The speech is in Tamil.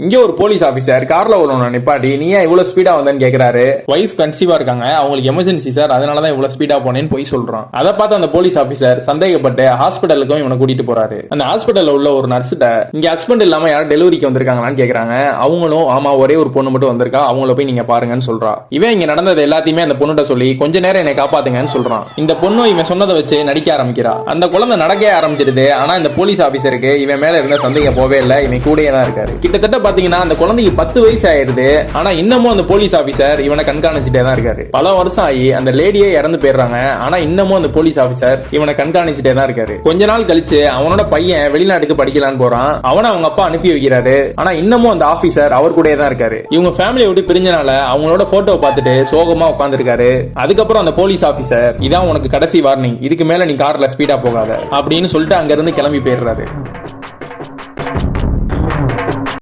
இங்க ஒரு போலீஸ் ஆபீசர் கார்ல வரணும் நிப்பாட்டி நீ ஏன் இவ்வளவு ஸ்பீடா வந்தேன்னு கேக்குறாரு. வைஃப் கன்சீவா இருக்காங்க, அவங்களுக்கு எமர்ஜென்சி சார், அதனாலதான் இவ்வளவு ஸ்பீடா போனேன்னு போய் சொல்றான். அதை பார்த்து அந்த போலீஸ் ஆபீசர் சந்தேகப்பட்டு ஹாஸ்பிட்டலுக்கும் இவனை கூட்டிட்டு போறாரு. அந்த ஹாஸ்பிட்டல்ல உள்ள ஒரு நர்ஸ்கிட்ட இங்க ஹஸ்பண்ட் இல்லாம யாரும் டெலிவரிக்கு வந்திருக்காங்களான்னு கேக்குறாங்க. அவங்களும் ஆமா ஒரே ஒரு பொண்ணு மட்டும் வந்திருக்கா, அவங்கள போய் நீங்க பாருங்கன்னு சொல்றா. இவன் இங்க நடந்தது எல்லாத்தையுமே அந்த பொண்ணுகிட்ட சொல்லி கொஞ்ச நேரம் என்னை காப்பாத்துங்கன்னு சொல்றான். இந்த பொண்ணு இவன் சொன்னதை வச்சு நடிக்க ஆரம்பிக்கிறா. அந்த குழந்தை நடக்க ஆரம்பிச்சிருது. ஆனா இந்த போலீஸ் ஆபீசருக்கு இவன் மேல இருந்த சந்தேகம் போவே இல்லை, இவன் கூடயே தான் இருக்காரு. கிட்டத்தட்ட பாத்தீங்கன்னா அந்த குழந்தைக்கு 10 வயசு ஆயிருது. ஆனா இன்னமும் அந்த போலீஸ் ஆபீசர் இவனை கண்காணிச்சுட்டே தான் இருக்காரு. பல வருஷம் ஆகி அந்த லேடியே இறந்து போயிடுறாங்க. ஆனா இன்னமும் அந்த போலீஸ் ஆபீசர் இவனை கண்காணிச்சுட்டே தான் இருக்காரு. கொஞ்ச நாள் கழிச்சு அவனோட பையன் வெளிநாட்டுக்கு படிக்கலான்னு போறான். அவனை அவங்க அப்பா அனுப்பி வைக்கிறாரு. ஆனா இன்னமும் அந்த ஆபீசர் அவர் கூடயே தான் இருக்காரு. இவங்க ஃபேமிலியை விட்டு பிரிஞ்சனால அவங்களோட போட்டோ பார்த்துட்டு சோகமா உட்கார்ந்துருக்காரு. அதுக்கப்புறம் அந்த போலீஸ் ஆபீசர் இதான் உனக்கு கடைசி வார்னிங், இதுக்கு மேல நீ கார்ல ஸ்பீடா போகாத அப்படின்னு சொல்லிட்டு அங்க இருந்து கிளம்பி போயிடுறாரு.